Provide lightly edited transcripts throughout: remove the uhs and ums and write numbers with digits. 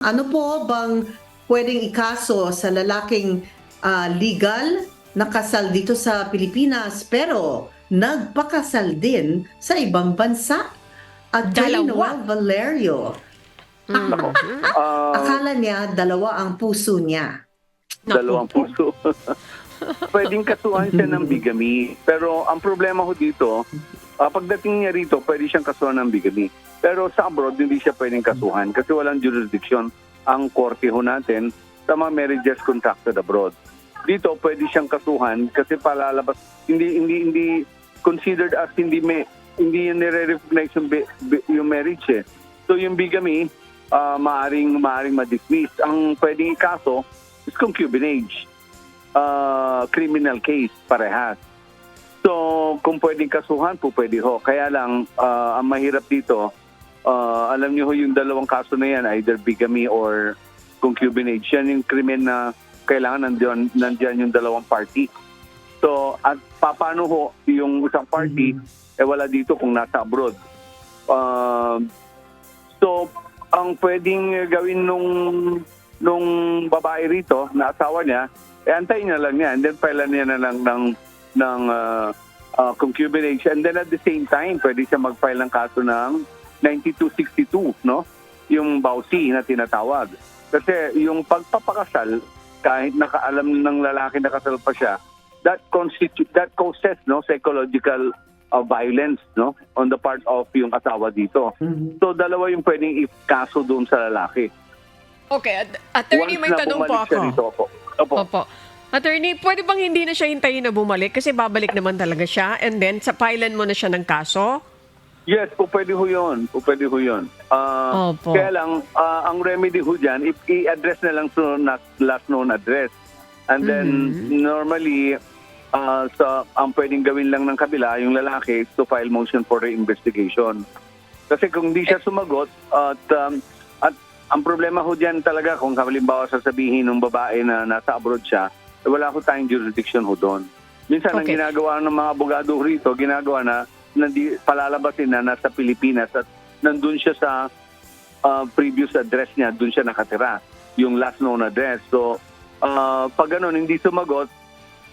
Ano po bang pwedeng ikaso sa lalaking legal na kasal dito sa Pilipinas pero nagpakasal din sa ibang bansa? Attorney Dalawa. Noel Valerio. Nako, Akala niya dalawa ang puso niya. dalawang puso. Pwedeng kasuhan siya ng bigamy. Pero ang problema ko dito, pagdating niya rito, pwede siyang kasuhan ng bigamy. Pero sa abroad, hindi siya pwedeng kasuhan kasi walang jurisdiction ang korte ho natin sa mga marriages contracted abroad. Dito, pwede siyang kasuhan kasi palalabas, hindi considered as hindi yan nire-recognize yung marriage eh. So yung bigamy, maaring ma-dismiss. Ang pwedeng ikaso is concubinage. Criminal case, parehas. So, kung pwedeng kasuhan po, pwede ho. Kaya lang, ang mahirap dito, alam niyo ho yung dalawang kaso na yan, either bigamy or concubinage. Yan yung krimen na kailangan nandiyan yung dalawang party. So, at paano ho yung isang party, wala dito kung nasa abroad. So, ang pwedeng gawin nung babae rito na asawa niya, antayin niya lang niya and then file niya na lang ng concubinage, and then at the same time pwede siya mag-file ng kaso ng 9262, no? Yung bawsi na tinatawag. Kasi yung pagpapakasal, kahit nakaalam ng lalaki na kasal pa siya, that causes no psychological violence, no, on the part of yung asawa dito. So dalawa yung pwedeng ikaso doon sa lalaki. Okay, attorney, may tanong po ako. Dito, Opo. Attorney, pwede bang hindi na siya hintayin na bumalik kasi babalik naman talaga siya and then sa filean mo na siya ng kaso? Yes, pwede ho yun. Pwede ho yun. Opo. Kaya lang, ang remedy ho dyan, i-address na lang sa last known address. And then, normally, ang pwedeng gawin lang ng kabila, yung lalaki, is to file motion for reinvestigation. Kasi kung hindi siya sumagot, at ang problema ho dyan talaga, kung halimbawa sasabihin ng babae na nasa abroad siya, wala ho tayong jurisdiction ho doon. Minsan, ang ginagawa ng mga abogado rito, ginagawa na palalabasin na nasa Pilipinas at nandun siya sa previous address niya, dun siya nakatira, yung last known address. So, pag ganun, hindi sumagot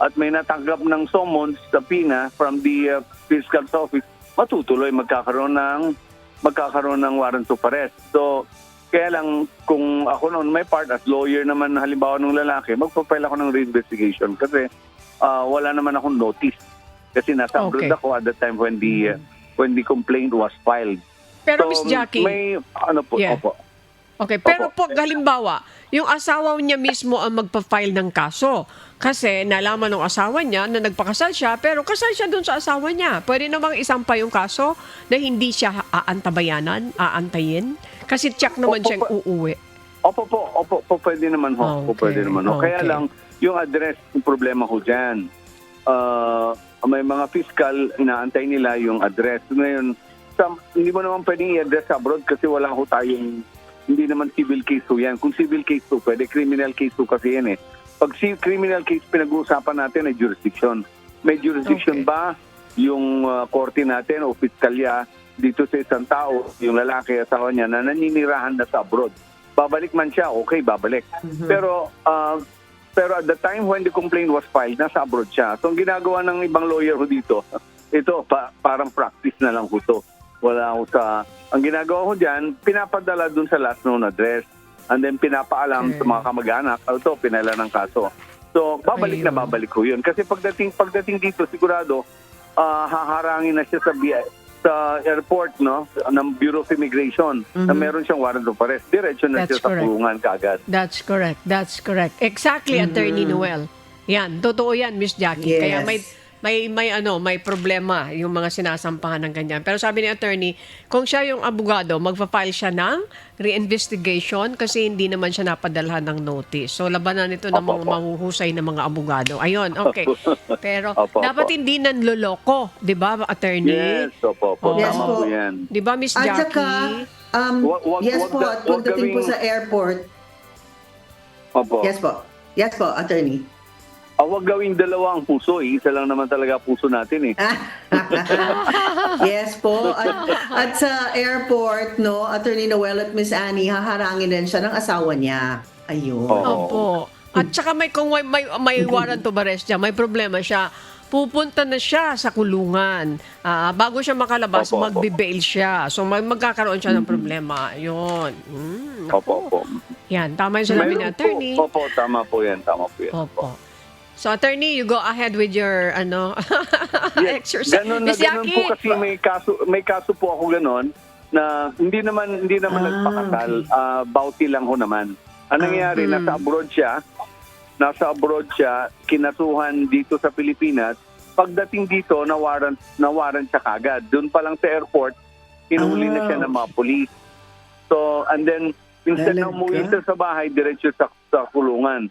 at may natanggap ng summons sa PINA from the fiscal's office, matutuloy magkakaroon ng warrant of arrest. So, kaya lang, kung ako noon, may part as lawyer naman, halimbawa ng lalaki, magpapile ako ng reinvestigation kasi wala naman akong notice. Kasi nasa abroad ako at the time when the complaint was filed. Pero So, Miss Jackie, may ano po, Yeah. opo. okay, pero po halimbawa, yung asawa niya mismo ang magpa-file ng kaso. Kasi nalaman ng asawa niya na nagpakasal siya, pero kasal siya dun sa asawa niya. Pwede namang isampa yung kaso na hindi siya aantayin? Kasi check naman siyang uuwi. Opo, pwede naman ho. Pwede naman ho. Kaya lang, yung address, yung problema ho dyan. May mga fiscal, inaantay nila yung address. Ngayon, hindi mo naman pwedeng i-address sa abroad kasi wala ho tayong, hindi naman civil case ho yan. Kung civil case ho, pwede criminal case ho kasi yan eh. Pag criminal case, pinag-uusapan natin ay jurisdiction. May jurisdiction ba yung korte natin o piskalya dito sa isang tao, yung lalaki, asawa niya, na naninirahan na sa abroad? Babalik man siya, okay, babalik. Pero at the time when the complaint was filed, nasa abroad siya. So, ang ginagawa ng ibang lawyer ho dito, ito, parang practice na lang ho to. Wala ho ang ginagawa ho dyan, pinapadala dun sa last known address. And then pinapaalam sa mga kamag-anak, ito, pinala ng kaso. So, babalik ho yun. Kasi pagdating dito, sigurado, haharangin na siya sa airport, no, ng Bureau of Immigration, na meron siyang warrant of arrest. Diretso na siya sa kulungan kaagad. That's correct. Exactly, Attorney Noel. Yan, totoo yan, Miss Jackie. Yes. Kaya may problema yung mga sinasampahan ng ganyan. Pero sabi ni attorney, kung siya yung abogado, magpa-file siya ng reinvestigation kasi hindi naman siya napadalhan ng notice. So labanan ito ng mga mahuhusay na mga abogado. Ayun, okay. Pero dapat hindi nanloloko, 'di ba, attorney? Yes, opo. Yes, Tama po. po yan. 'Di ba, Miss At Jackie? saka, yes po, at pagdating po sa airport, Opo. yes po, attorney. Huwag gawing dalawa ang puso. Isa lang naman talaga puso natin eh. Yes po. At sa airport, no, Attorney Noel at Miss Annie, haharangin din siya ng asawa niya. Ayun. Oo. Opo. At saka kung may warrant of arrest siya, may problema siya, pupunta na siya sa kulungan. Bago siya makalabas, Opo, opo. magbe-bail siya. So magkakaroon siya ng problema. Yun. Opo, opo. Yan, tama yung sinabi ni Mayroon attorney. Po, opo, tama po yan. Tama po yan. Opo. So attorney, you go ahead with your exercise. Ganun na Miss ganun po Yaki, kasi may kaso po ako ganon na hindi naman nagpakasal, bauti lang ho naman. Ang nangyayari, nasa abroad siya, kinasuhan dito sa Pilipinas. Pagdating dito, na-warrant siya kagad. Doon pa lang sa airport, hinuli na siya ng mga police. So, and then, instead na Talaga? umuwi siya sa bahay, diretso sa kulungan.